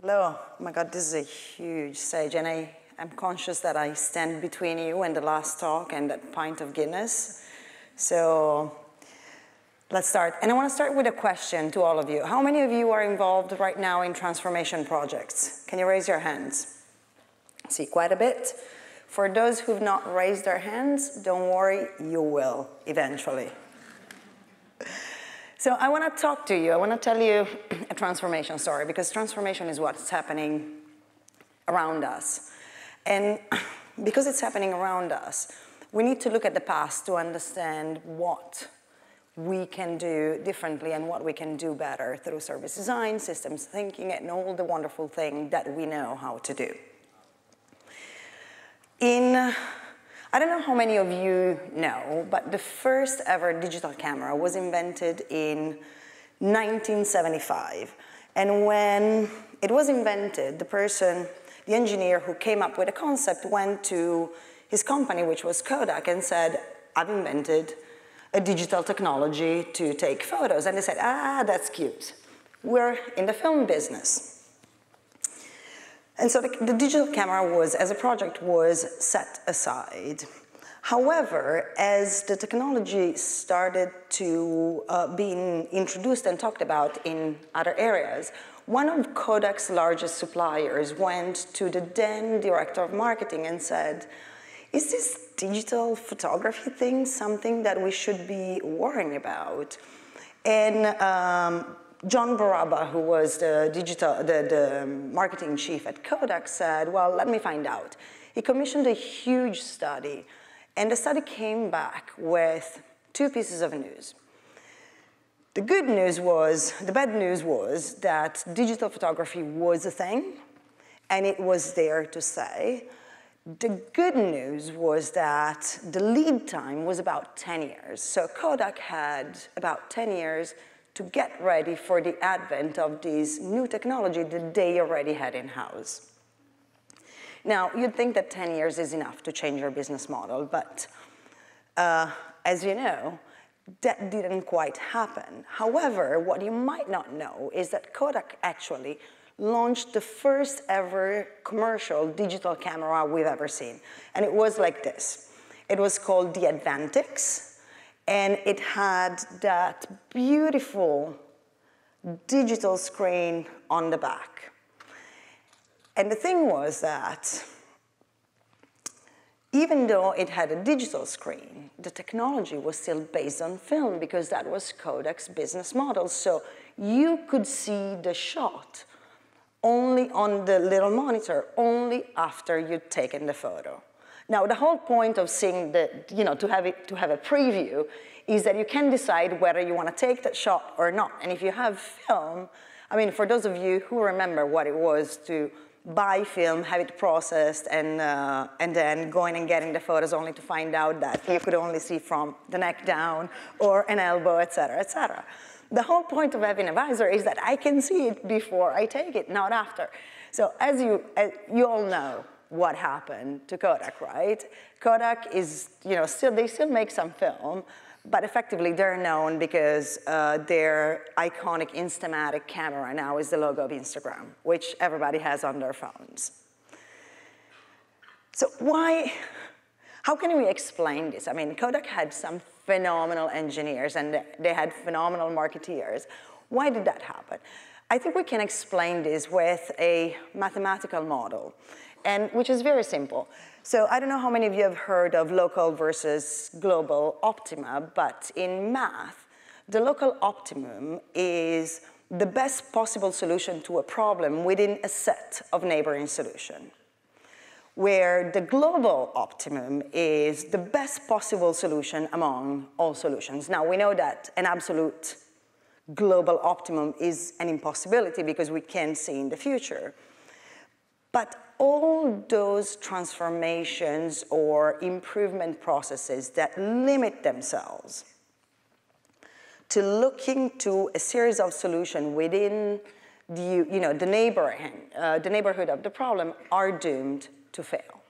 Hello. Oh my God, this is a huge stage, and I'm conscious that I stand between you and the last talk and that pint of Guinness. So let's start. And I want to start with a question to all of you. How many of you are involved right now in transformation projects? Can you raise your hands? I see quite a bit. For those who've not raised their hands, don't worry, you will eventually. So I want to talk to you. I want to tell you a transformation story, because transformation is what's happening around us. And because it's happening around us, we need to look at the past to understand what we can do differently and what we can do better through service design, systems thinking, and all the wonderful things that we know how to do. I don't know how many of you know, but the first ever digital camera was invented in 1975. And when it was invented, the engineer who came up with the concept went to his company, which was Kodak, and said, I've invented a digital technology to take photos. And they said, that's cute. We're in the film business. And so the digital camera as a project was set aside. However, as the technology started to being introduced and talked about in other areas, one of Kodak's largest suppliers went to the then director of marketing and said, is this digital photography thing something that we should be worrying about? And John Baraba, who was the marketing chief at Kodak, said, well, let me find out. He commissioned a huge study, and the study came back with two pieces of news. The bad news was that digital photography was a thing, and it was there to stay. The good news was that the lead time was about 10 years. So Kodak had about 10 years to get ready for the advent of this new technology that they already had in-house. Now, you'd think that 10 years is enough to change your business model, but as you know, that didn't quite happen. However, what you might not know is that Kodak actually launched the first ever commercial digital camera we've ever seen. And it was like this. It was called the Advantix. And it had that beautiful digital screen on the back. And the thing was that even though it had a digital screen, the technology was still based on film, because that was Kodak's business model. So you could see the shot only on the little monitor, only after you'd taken the photo. Now, the whole point of seeing to have a preview is that you can decide whether you want to take that shot or not. And if you have film, I mean, for those of you who remember what it was to buy film, have it processed, and then going and getting the photos only to find out that you could only see from the neck down or an elbow, et cetera, et cetera. The whole point of having a visor is that I can see it before I take it, not after. So as you all know, what happened to Kodak, right? Kodak is, they still make some film, but effectively they're known because their iconic Instamatic camera now is the logo of Instagram, which everybody has on their phones. So how can we explain this? I mean, Kodak had some phenomenal engineers and they had phenomenal marketeers. Why did that happen? I think we can explain this with a mathematical model, which is very simple. So I don't know how many of you have heard of local versus global optima, but in math, the local optimum is the best possible solution to a problem within a set of neighboring solutions, where the global optimum is the best possible solution among all solutions. Now, we know that an absolute global optimum is an impossibility because we can't see in the future. But all those transformations or improvement processes that limit themselves to looking to a series of solutions within the neighborhood of the problem are doomed to fail.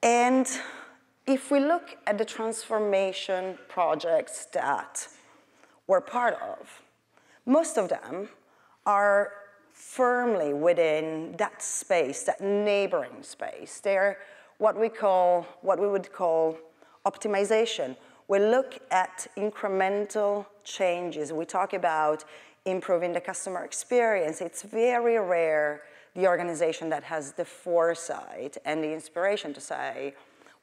And if we look at the transformation projects that we're part of, most of them are firmly within that space, that neighboring space. They're what we would call optimization. We look at incremental changes. We talk about improving the customer experience. It's very rare the organization that has the foresight and the inspiration to say,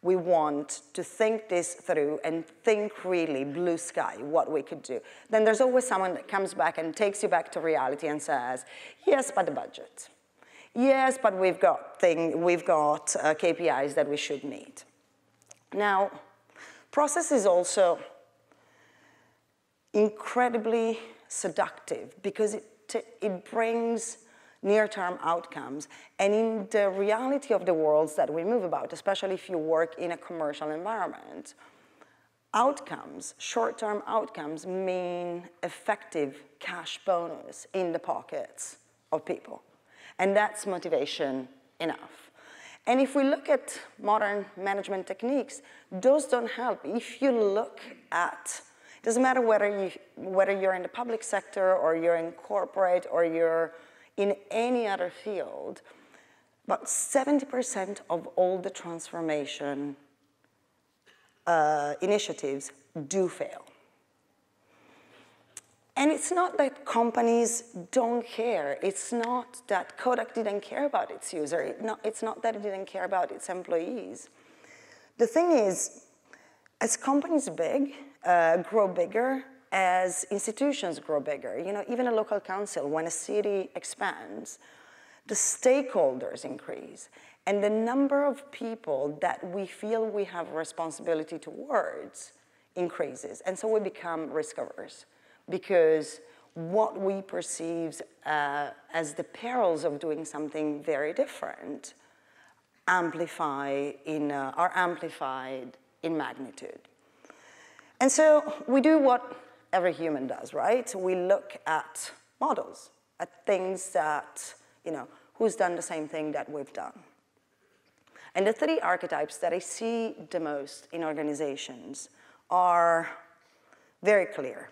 we want to think this through and think really blue sky, what we could do. Then there's always someone that comes back and takes you back to reality and says, yes, but the budget. Yes, but we've got KPIs that we should meet. Now, process is also incredibly seductive because it brings near-term outcomes. And in the reality of the worlds that we move about, especially if you work in a commercial environment, outcomes, short-term outcomes, mean effective cash bonus in the pockets of people. And that's motivation enough. And if we look at modern management techniques, those don't help. If you look at, it doesn't matter whether you're in the public sector or you're in corporate or you're in any other field, about 70% of all the transformation initiatives do fail. And it's not that companies don't care. It's not that Kodak didn't care about its user. It's not that it didn't care about its employees. The thing is, as companies grow bigger, as institutions grow bigger, even a local council, when a city expands, the stakeholders increase. And the number of people that we feel we have a responsibility towards increases. And so we become risk averse, because what we perceive as the perils of doing something very different are amplified in magnitude. And so we do what every human does, right? We look at models, at things that, who's done the same thing that we've done. And the three archetypes that I see the most in organizations are very clear.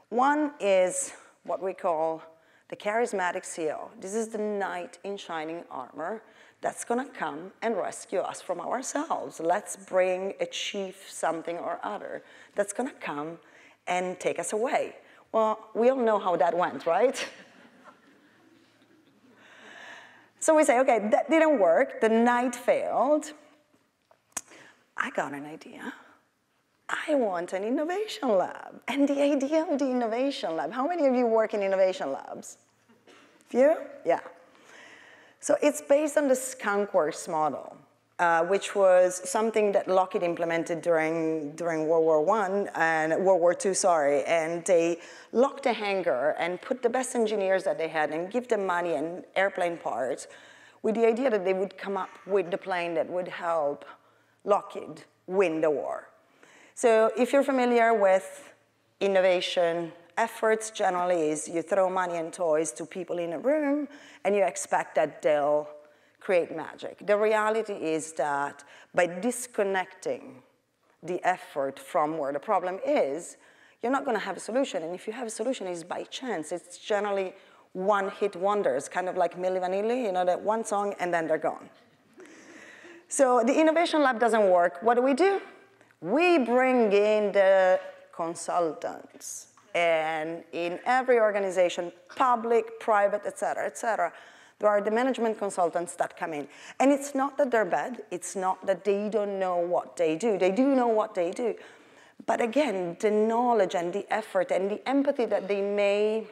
One is what we call the charismatic CEO. This is the knight in shining armor that's going to come and rescue us from ourselves. Let's bring a chief something or other that's going to come and take us away. Well, we all know how that went, right? So we say, okay, that didn't work. The knight failed. I got an idea. I want an innovation lab. And the idea of the innovation lab, how many of you work in innovation labs? Few? Yeah. So it's based on the skunkworks model, which was something that Lockheed implemented during World War II, sorry. And they locked a hangar and put the best engineers that they had and give them money and airplane parts with the idea that they would come up with the plane that would help Lockheed win the war. So if you're familiar with innovation efforts, generally is you throw money and toys to people in a room and you expect that they'll create magic. The reality is that by disconnecting the effort from where the problem is, you're not going to have a solution. And if you have a solution, it's by chance. It's generally one-hit wonders, kind of like Milli Vanilli, that one song and then they're gone. So the innovation lab doesn't work. What do? We bring in the consultants. And in every organization, public, private, et cetera, there are the management consultants that come in. And it's not that they're bad. It's not that they don't know what they do. They do know what they do. But again, the knowledge and the effort and the empathy that they may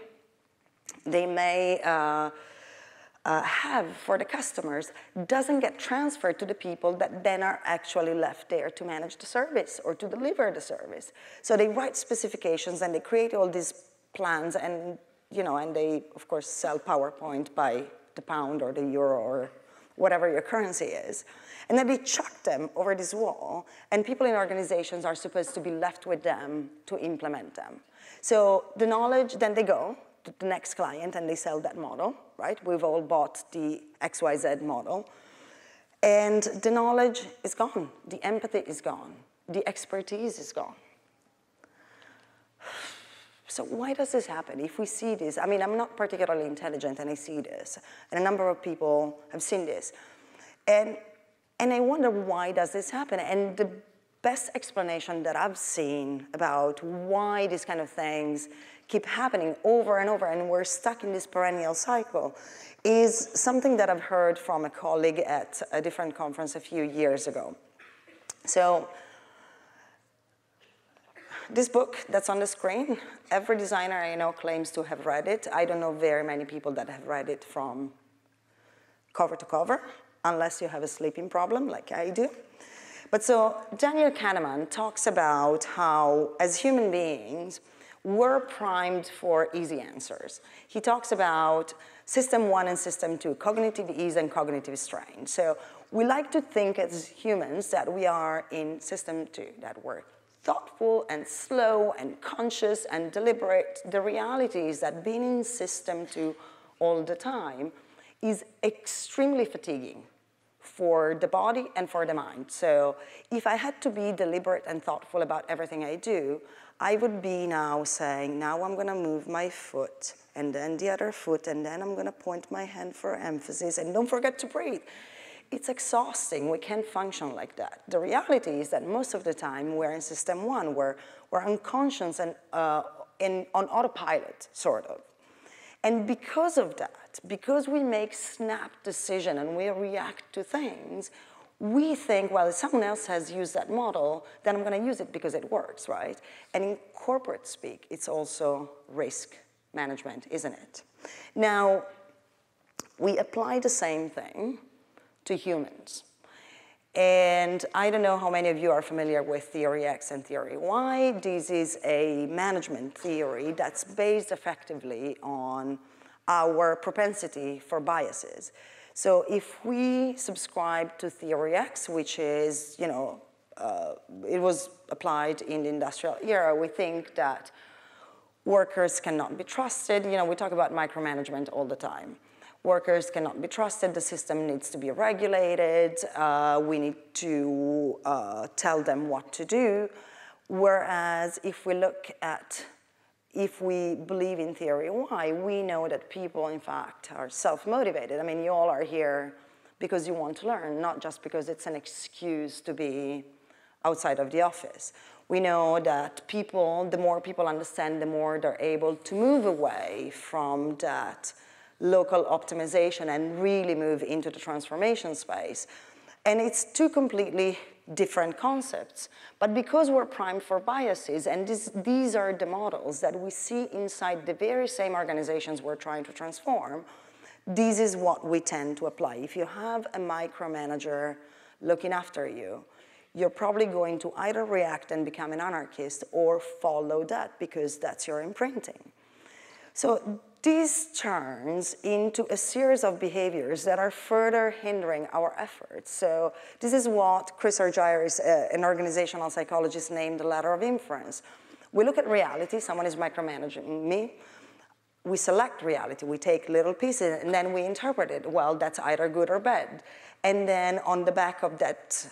have for the customers doesn't get transferred to the people that then are actually left there to manage the service or to deliver the service. So they write specifications and they create all these plans and, and they, of course, sell PowerPoint by the pound or the euro or whatever your currency is. And then they chuck them over this wall and people in organizations are supposed to be left with them to implement them. So the knowledge, then they go to the next client and they sell that model, right? We've all bought the XYZ model. And the knowledge is gone. The empathy is gone. The expertise is gone. so why does this happen? If we see this, I mean, I'm not particularly intelligent and I see this, and a number of people have seen this. And I wonder, why does this happen? And the best explanation that I've seen about why these kind of things keep happening over and over, and we're stuck in this perennial cycle, is something that I've heard from a colleague at a different conference a few years ago. So this book that's on the screen, every designer I know claims to have read it. I don't know very many people that have read it from cover to cover, unless you have a sleeping problem like I do. But so Daniel Kahneman talks about how, as human beings, we're primed for easy answers. He talks about system 1 and system 2, cognitive ease and cognitive strain. So we like to think as humans that we are in system 2, that we're thoughtful and slow and conscious and deliberate. The reality is that being in system 2 all the time is extremely fatiguing for the body and for the mind. So if I had to be deliberate and thoughtful about everything I do, I would be now saying, now I'm gonna move my foot, and then the other foot, and then I'm gonna point my hand for emphasis, and don't forget to breathe. It's exhausting. We can't function like that. The reality is that most of the time we're in system 1, where we're unconscious and on autopilot, sort of. And because of that, because we make snap decisions and we react to things, we think, well, if someone else has used that model, then I'm going to use it because it works, right? And in corporate speak, it's also risk management, isn't it? Now, we apply the same thing to humans. And I don't know how many of you are familiar with theory X and theory Y. This is a management theory that's based effectively on our propensity for biases. So if we subscribe to theory X, which is, you know, it was applied in the industrial era, we think that workers cannot be trusted. You know, we talk about micromanagement all the time. Workers cannot be trusted, the system needs to be regulated, we need to tell them what to do. Whereas if we look at, if we believe in theory Y, we know that people, in fact, are self-motivated. I mean, you all are here because you want to learn, not just because it's an excuse to be outside of the office. We know that people, the more people understand, the more they're able to move away from that local optimization and really move into the transformation space. And it's two completely different concepts. But because we're primed for biases, and these are the models that we see inside the very same organizations we're trying to transform, this is what we tend to apply. If you have a micromanager looking after you, you're probably going to either react and become an anarchist or follow that because that's your imprinting. So this turns into a series of behaviors that are further hindering our efforts. So this is what Chris Argyris, an organizational psychologist, named the ladder of inference. We look at reality, someone is micromanaging me. We select reality, we take little pieces, and then we interpret it. Well, that's either good or bad. And then on the back of that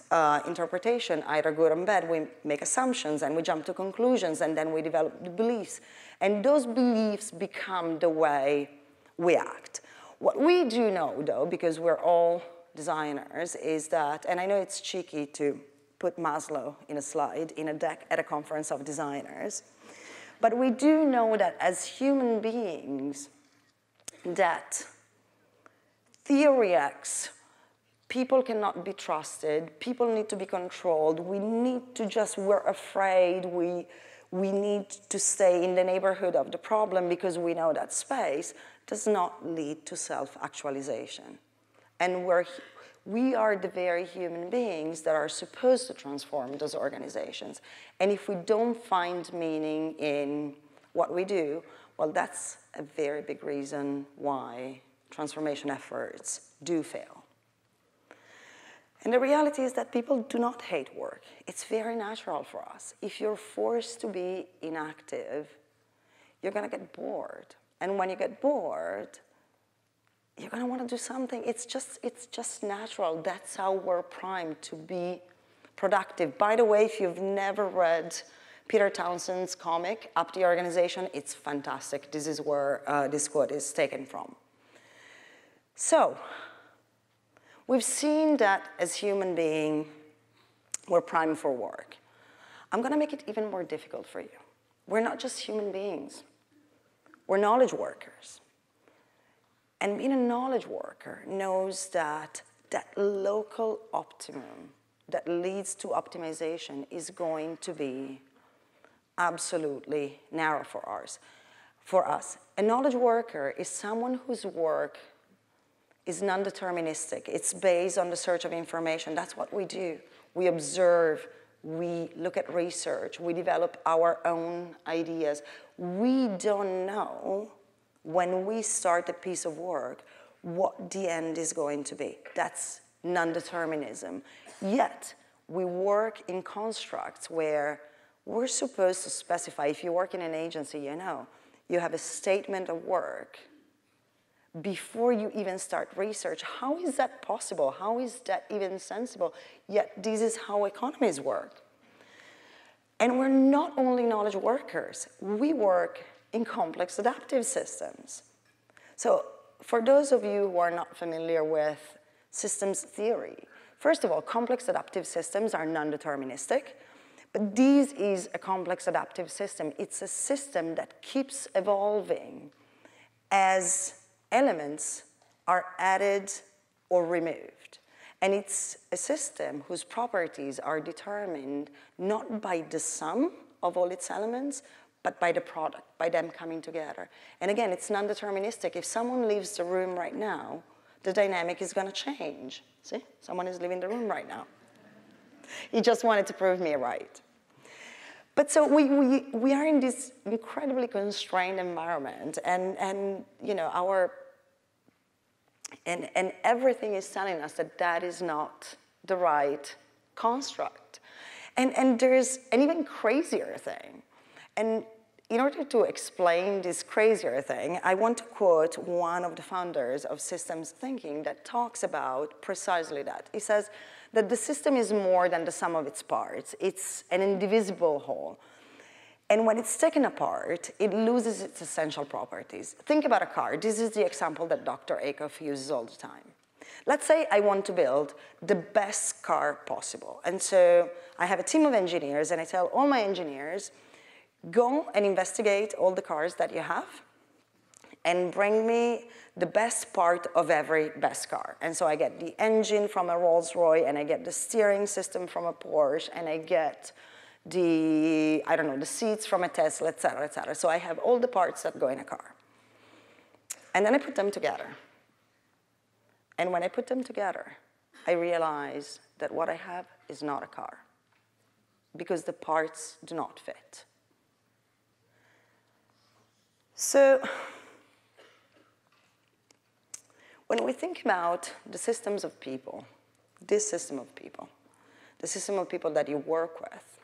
interpretation, either good or bad, we make assumptions and we jump to conclusions, and then we develop the beliefs. And those beliefs become the way we act. What we do know, though, because we're all designers, is that, and I know it's cheeky to put Maslow in a slide in a deck at a conference of designers, but we do know that as human beings, that theory X, people cannot be trusted, people need to be controlled, we need to just, we're afraid, we need to stay in the neighborhood of the problem because we know that space does not lead to self-actualization. And we are the very human beings that are supposed to transform those organizations. And if we don't find meaning in what we do, well, that's a very big reason why transformation efforts do fail. And the reality is that people do not hate work. It's very natural for us. If you're forced to be inactive, you're gonna get bored. And when you get bored, you're gonna wanna do something. It's just natural. That's how we're primed to be productive. By the way, if you've never read Peter Townsend's comic, Up the Organization, it's fantastic. This is where this quote is taken from. So, we've seen that as human beings, we're primed for work. I'm going to make it even more difficult for you. We're not just human beings. We're knowledge workers. And being a knowledge worker knows that that local optimum that leads to optimization is going to be absolutely narrow for us. A knowledge worker is someone whose work is non-deterministic. It's based on the search of information. That's what we do. We observe, we look at research, we develop our own ideas. We don't know when we start a piece of work what the end is going to be. That's non-determinism. Yet, we work in constructs where we're supposed to specify. If you work in an agency, you know, you have a statement of work before you even start research. How is that possible? How is that even sensible? Yet this is how economies work. And we're not only knowledge workers, we work in complex adaptive systems. So for those of you who are not familiar with systems theory, first of all, complex adaptive systems are non-deterministic, but this is a complex adaptive system. It's a system that keeps evolving as elements are added or removed. And it's a system whose properties are determined not by the sum of all its elements, but by the product, by them coming together. And again, it's non-deterministic. If someone leaves the room right now, the dynamic is going to change. See, someone is leaving the room right now. He just wanted to prove me right. But so we are in this incredibly constrained environment, and you know, and everything is telling us that that is not the right construct. And there's an even crazier thing. And in order to explain this crazier thing, I want to quote one of the founders of systems thinking that talks about precisely that. He says that the system is more than the sum of its parts. It's an indivisible whole. And when it's taken apart, it loses its essential properties. Think about a car. This is the example that Dr. Akoff uses all the time. Let's say I want to build the best car possible. And so I have a team of engineers, and I tell all my engineers, go and investigate all the cars that you have and bring me the best part of every best car. And so I get the engine from a Rolls-Royce, and I get the steering system from a Porsche, and I get the, I don't know, the seats from a Tesla, et cetera, et cetera. So I have all the parts that go in a car. And then I put them together. And when I put them together, I realize that what I have is not a car, because the parts do not fit. So when we think about the systems of people, this system of people, the system of people that you work with,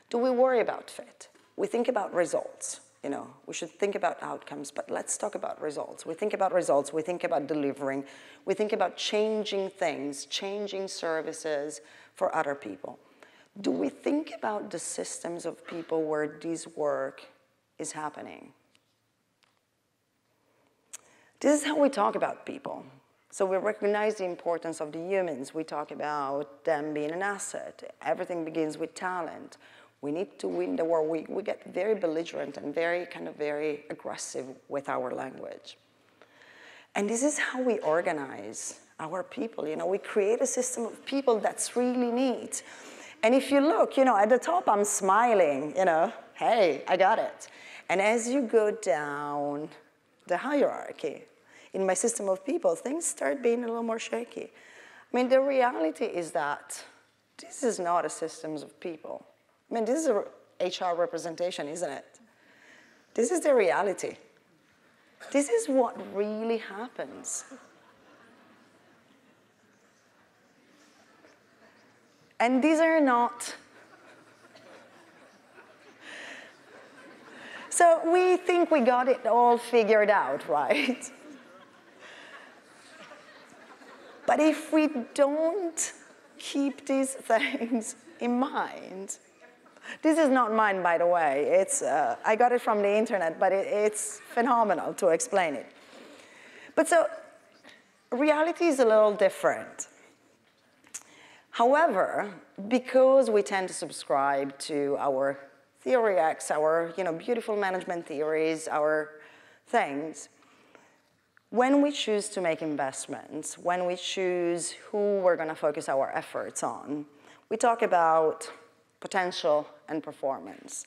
do we worry about fit? We think about results. You know, we should think about outcomes, but let's talk about results. We think about results, we think about delivering, we think about changing things, changing services for other people. Do we think about the systems of people where this work is happening? This is how we talk about people. So we recognize the importance of the humans. We talk about them being an asset. Everything begins with talent. We need to win the war. We get very belligerent and very aggressive with our language. And this is how we organize our people. You know, we create a system of people that's really neat. And if you look, you know, at the top I'm smiling, you know, hey, I got it. And as you go down the hierarchy, in my system of people, things start being a little more shaky. I mean, the reality is that this is not a systems of people. I mean, this is a HR representation, isn't it? This is the reality. This is what really happens. And these are not. So we think we got it all figured out, right? But if we don't keep these things in mind, This is not mine, by the way. It's, I got it from the internet, but it's phenomenal to explain it. But so, reality is a little different. However, because we tend to subscribe to our theory X, our beautiful management theories, our things, when we choose to make investments, when we choose who we're going to focus our efforts on, we talk about potential and performance.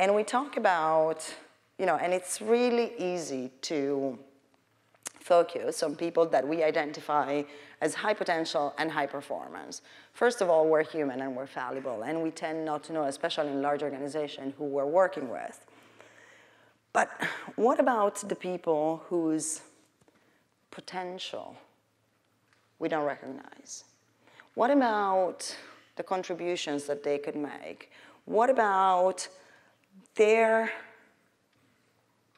And we talk about, and it's really easy to focus on people that we identify as high potential and high performance. First of all, we're human and we're fallible, and we tend not to know, especially in large organizations, who we're working with. But what about the people whose potential we don't recognize? What about the contributions that they could make? What about their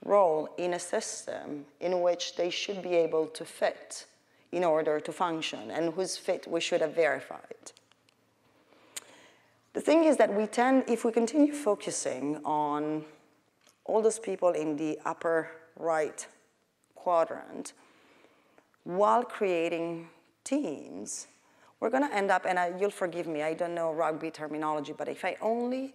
role in a system in which they should be able to fit in order to function, and whose fit we should have verified? The thing is that we tend, if we continue focusing on all those people in the upper right quadrant, while creating teams, we're going to end up, and you'll forgive me, I don't know rugby terminology, but if I only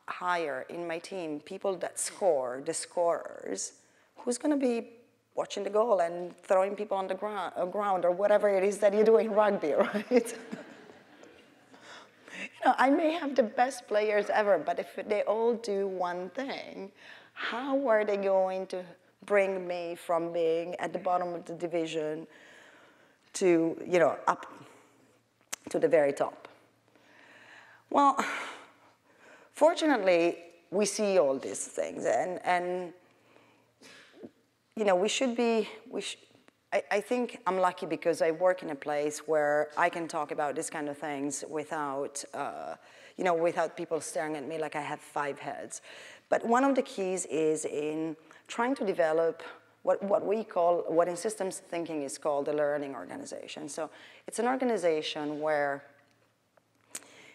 hire in my team people that score, the scorers, who's going to be watching the goal and throwing people on the ground or whatever it is that you do in rugby, right? I may have the best players ever, but if they all do one thing, how are they going to bring me from being at the bottom of the division to, up to the very top? Well, fortunately, we see all these things, and we should be, I think I'm lucky because I work in a place where I can talk about this kind of things without, without people staring at me like I have 5 heads. But one of the keys is in trying to develop what in systems thinking is called a learning organization. So it's an organization where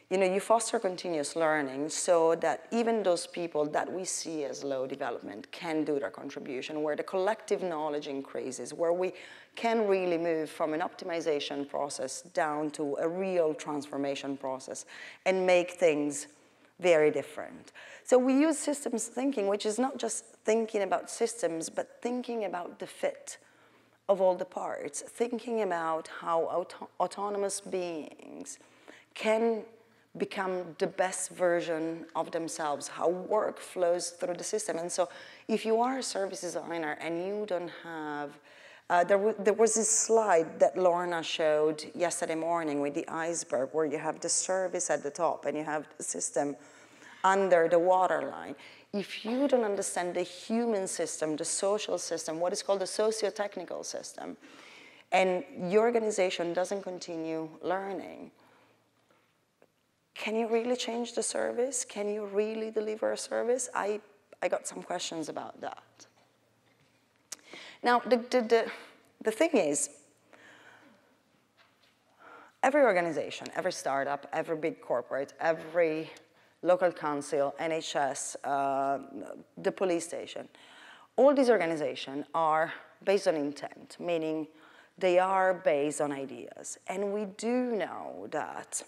you foster continuous learning so that even those people that we see as low development can do their contribution, where the collective knowledge increases, where we can really move from an optimization process down to a real transformation process and make things very different. So we use systems thinking, which is not just thinking about systems, but thinking about the fit of all the parts, thinking about how autonomous beings can become the best version of themselves, how work flows through the system. And so if you are a service designer and you don't have, there was this slide that Lorna showed yesterday morning with the iceberg where you have the service at the top and you have the system under the waterline. If you don't understand the human system, the social system, what is called the socio-technical system, and your organization doesn't continue learning, can you really change the service? Can you really deliver a service? I got some questions about that. Now, the thing is, every organization, every startup, every big corporate, every local council, NHS, the police station, all these organizations are based on intent, meaning they are based on ideas. And we do know that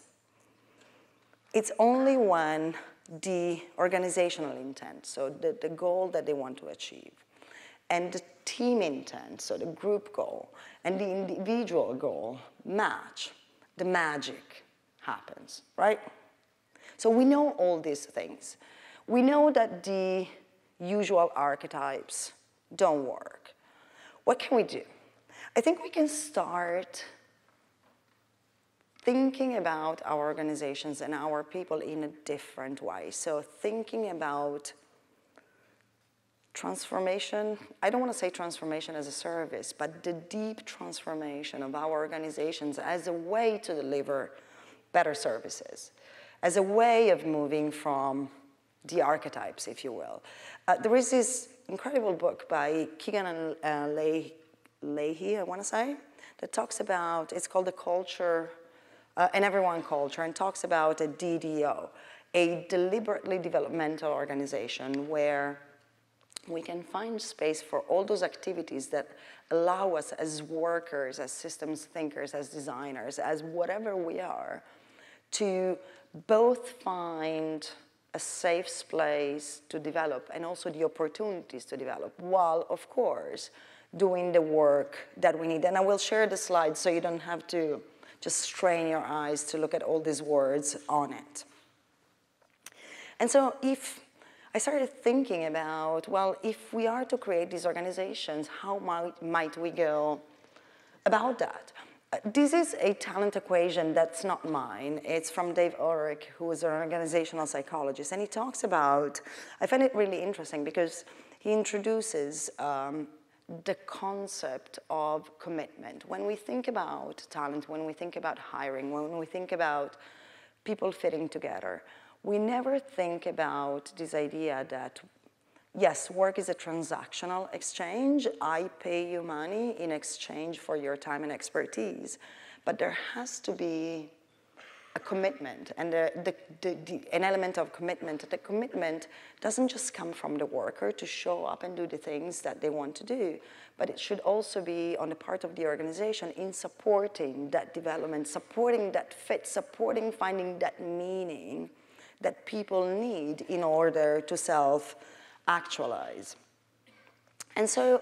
it's only when the organizational intent, so the goal that they want to achieve, and the team intent, so the group goal, and the individual goal match, the magic happens, right? So we know all these things. We know that the usual archetypes don't work. What can we do? I think we can start thinking about our organizations and our people in a different way. So thinking about transformation, I don't want to say transformation as a service, but the deep transformation of our organizations as a way to deliver better services, as a way of moving from the archetypes, if you will. There is this incredible book by Keegan and Leahy, I want to say, that talks about, it's called The Culture, and Everyone Culture, and talks about a DDO. a deliberately developmental organization where we can find space for all those activities that allow us as workers, as systems thinkers, as designers, as whatever we are, to both find a safe place to develop and also the opportunities to develop, while, of course, doing the work that we need. And I will share the slides so you don't have to just strain your eyes to look at all these words on it. And so if I started thinking about, well, if we are to create these organizations, how might we go about that? This is a talent equation that's not mine. It's from Dave Ulrich, who is an organizational psychologist, and he talks about, I find it really interesting because he introduces the concept of commitment. When we think about talent, when we think about hiring, when we think about people fitting together, we never think about this idea that, yes, work is a transactional exchange. I pay you money in exchange for your time and expertise. But there has to be a commitment and an element of commitment. The commitment doesn't just come from the worker to show up and do the things that they want to do, but it should also be on the part of the organization in supporting that development, supporting that fit, supporting finding that meaning that people need in order to self-actualize. And so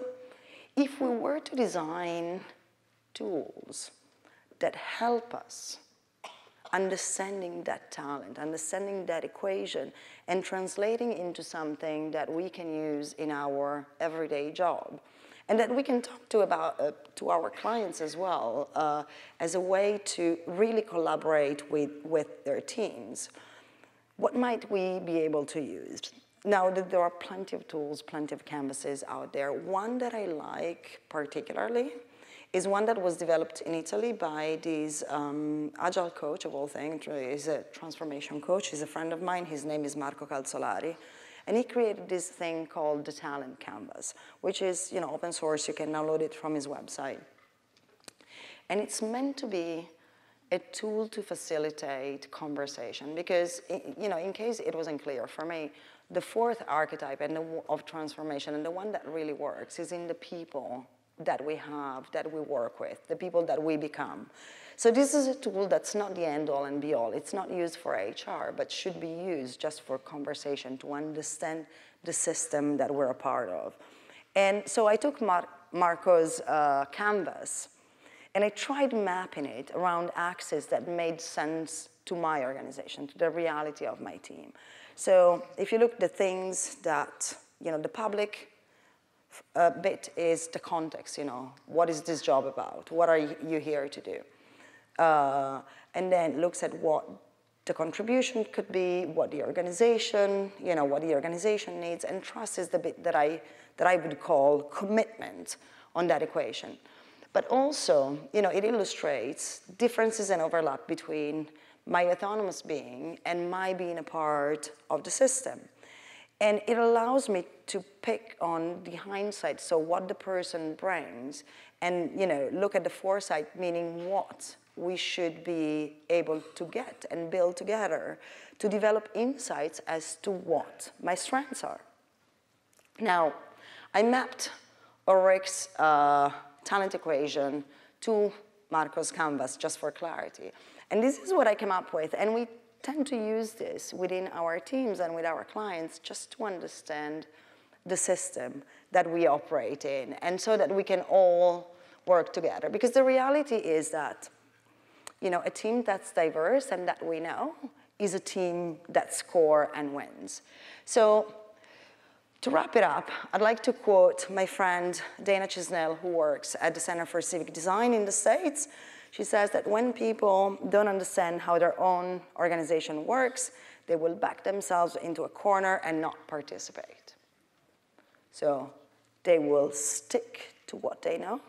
if we were to design tools that help us understanding that talent, understanding that equation, and translating into something that we can use in our everyday job, and that we can talk to our clients as well, as a way to really collaborate with their teams, what might we be able to use? Now, there are plenty of tools, plenty of canvases out there. One that I like particularly is one that was developed in Italy by this agile coach of all things. He's a transformation coach. He's a friend of mine. His name is Marco Calzolari. And he created this thing called the Talent Canvas, which is open source. You can download it from his website. And it's meant to be a tool to facilitate conversation because, in case it wasn't clear for me, the fourth archetype of transformation and the one that really works is in the people that we have, that we work with, the people that we become. So this is a tool that's not the end-all and be-all. It's not used for HR, but should be used just for conversation to understand the system that we're a part of. And so I took Marco's canvas, and I tried mapping it around axes that made sense to my organization, to the reality of my team. So if you look at the things that, the public bit is the context, what is this job about? What are you here to do? And then looks at what the contribution could be, what the organization needs, and trust is the bit that I would call commitment on that equation. But also, it illustrates differences and overlap between my autonomous being and my being a part of the system. And it allows me to pick on the hindsight, so what the person brings, and look at the foresight, meaning what we should be able to get and build together to develop insights as to what my strengths are. Now, I mapped Ulrich's talent equation to Marco's canvas, just for clarity. And this is what I came up with, and we tend to use this within our teams and with our clients just to understand the system that we operate in, and so that we can all work together. Because the reality is that, a team that's diverse and that we know is a team that scores and wins. So to wrap it up, I'd like to quote my friend Dana Chisnell, who works at the Center for Civic Design in the States. She says that when people don't understand how their own organization works, they will back themselves into a corner and not participate. So they will stick to what they know,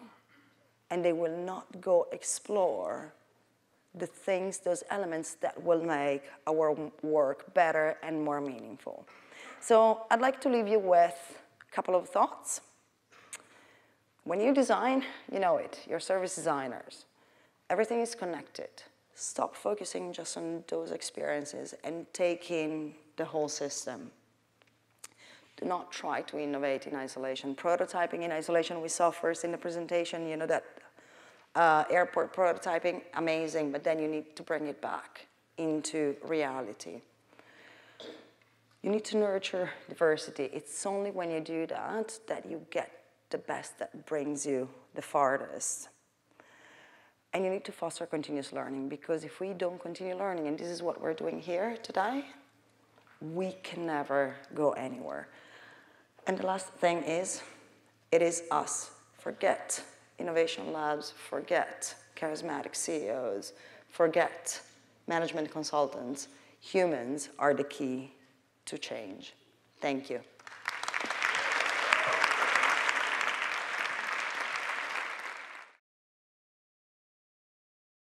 and they will not go explore the things, those elements that will make our work better and more meaningful. So I'd like to leave you with a couple of thoughts. When you design, you know it, you're service designers. Everything is connected. stop focusing just on those experiences and take in the whole system. Do not try to innovate in isolation. Prototyping in isolation, we saw first in the presentation, you know, that airport prototyping, amazing, but then you need to bring it back into reality. You need to nurture diversity. It's only when you do that that you get the best that brings you the farthest. And you need to foster continuous learning, because if we don't continue learning, and this is what we're doing here today, we can never go anywhere. And the last thing is, it is us. Forget innovation labs, forget charismatic CEOs, forget management consultants. Humans are the key to change. Thank you.